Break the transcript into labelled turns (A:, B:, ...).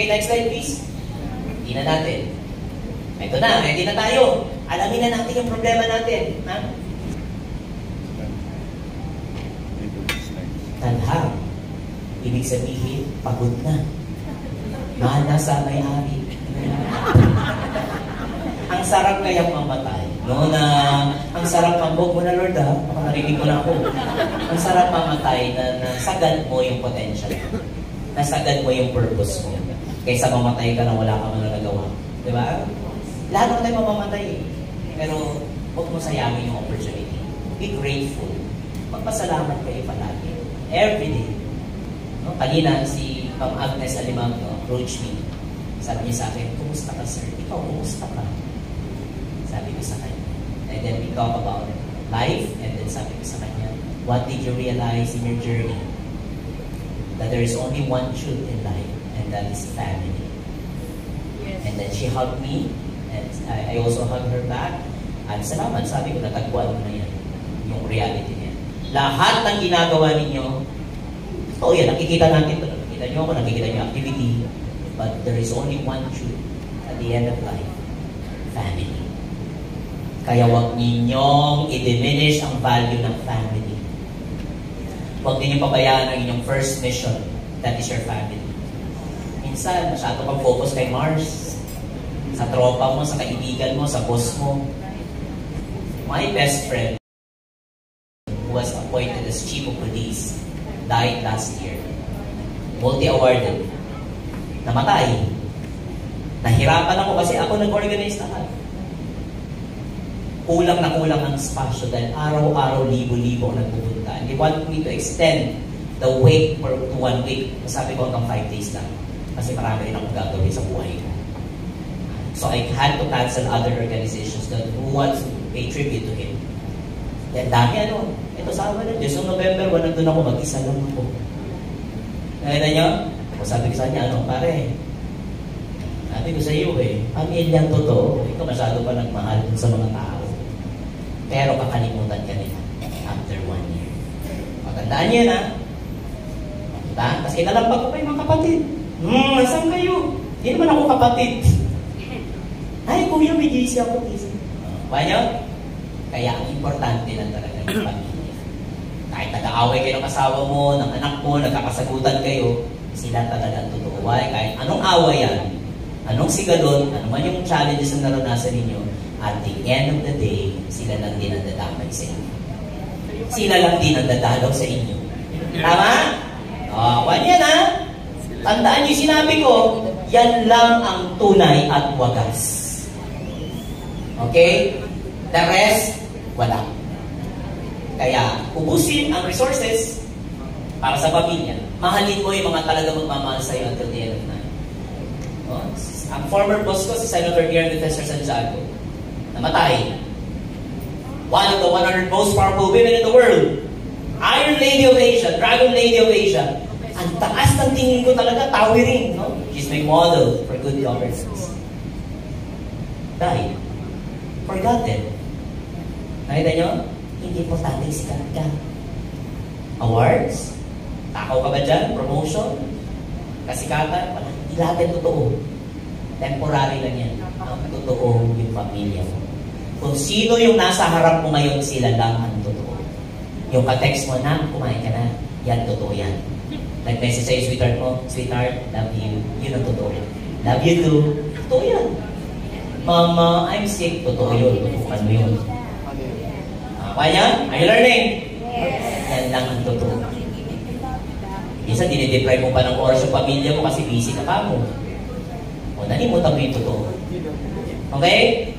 A: Okay, next slide please. Hindi na natin. Ito na, ready na tayo. Alamin na natin yung problema natin. Ha? Tadhana. Ibig sabihin, pagod na. Mahal na sa may-ari. Ang sarap kayang mamatay. No, na ang sarap mambog mo na Lord ha. Baka narinig ko na ako. Ang sarap mamatay na nasagad mo yung potential. Nasagad mo yung purpose mo. Kaysa mamatay ka na wala ka man nagawa. Diba? Lahat naman tayo mamamatay eh. Pero huwag mo sayangin yung opportunity. Be grateful. Magpasalamat kayo palagi. Every day. No? Kanina si Ma'am Agnes Alimang approach me. Sabi niya sa akin, kumusta ka sir? Ikaw, kumusta ka? Sabi ko sa kanya. And then we talk about life. And then sabi ko sa kanya, what did you realize in your journey? That there is only one truth in life. And that is family. Yes. And then she hugged me. And I also hugged her back. At salamat, sabi ko, natagpuan mo na yan. Yung reality niya. Lahat ng ginagawa ninyo, oh yan, nakikita natin ito. Nakikita nyo ako, nakikita nyo activity. But there is only one truth at the end of life. Family. Kaya huwag ninyong i-diminish ang value ng family. Huwag ninyong pabayaan ang inyong first mission. That is your family. Minsan, masyado kang focus kay Mars. Sa tropa mo, sa kaibigan mo, sa boss mo. My best friend who was appointed as chief of police died last year. Multi-awarded. Namatay. Nahirapan ako kasi ako nag-organize lahat. Kulang na kulang ang spasyo dahil araw-araw, libo-libo ang nagpupunta. And they want me to extend the wake to 1 week. Sabi ko hanggang 5 days lang. Kasi marami rin akong gagawin sa buhay ko. So I had to cancel other organizations that who wants to pay tribute to him. Yan dami ano. Ito sa amin, Noong November 1, nandun ako, mag-isa lang ako. Nakita nyo? O sabi ko sa kanya, ano, pare, sabi ko sa iyo pamilyang totoo, ikaw masyado pa nagmahal sa mga tao. Pero kakalimutan ka nila after 1 year. Magandaan niya na. Tapos kinalampag ko pa yung mga kapatid. Nasaan kayo? Hindi naman ako kapatid. Ay, kuya, may GC ako. Kaya ang importante lang talaga yung pamilya. Kahit nag-aaway kayo ng asawa mo, ng anak mo, nagkakasagutan kayo, sila talaga ang totoo. Kahit anong away yan, anong sigalon, ano man yung challenges na naranasan ninyo, at the end of the day, sila lang din ang dadamay sa inyo. Sila lang din ang dadalaw sa inyo. Tama? Kwan yan ha? Tandaan niyo sinabi ko, yan lang ang tunay at wagas. Okay? The rest, wala. Kaya, ubusin ang resources para sa pamilya. Mahalin mo yung mga talaga magmamahal sa'yo until the end of night. Ang former boss ko, si Senator Guillermo Defensor Santiago, namatay. One of the 100 most powerful women in the world. Iron Lady of Asia, Dragon Lady of Asia. Ang taas ng tingin ko talaga, towering. No? She's my model for good governance. Died. Forgotten. Nakita nyo? Hindi importante sikat ka. Awards? Takaw ka ba dyan? Promotion? Kasikatan? Hindi lahat yung totoo. Temporary lang yan. Ang totoo yung pamilya mo. Kung sino yung nasa harap mo ngayon, sila lang ang totoo. Yung ka-text mo na, kumain ka na, yan, totoo yan. Nag-message sa'yo, sweetheart mo, sweetheart, love you. Yun ang totoo. Love you too. Totoo yan. Mama, I'm sick. Totoo yun. Tutukan mo yun. Kaya? Are you learning? Yes. Yan lang ang totoo. Isa, dinideprive mo pa ng oras yung pamilya mo kasi busy ka pa mo. O, nalimutan mo yung totoo. Okay?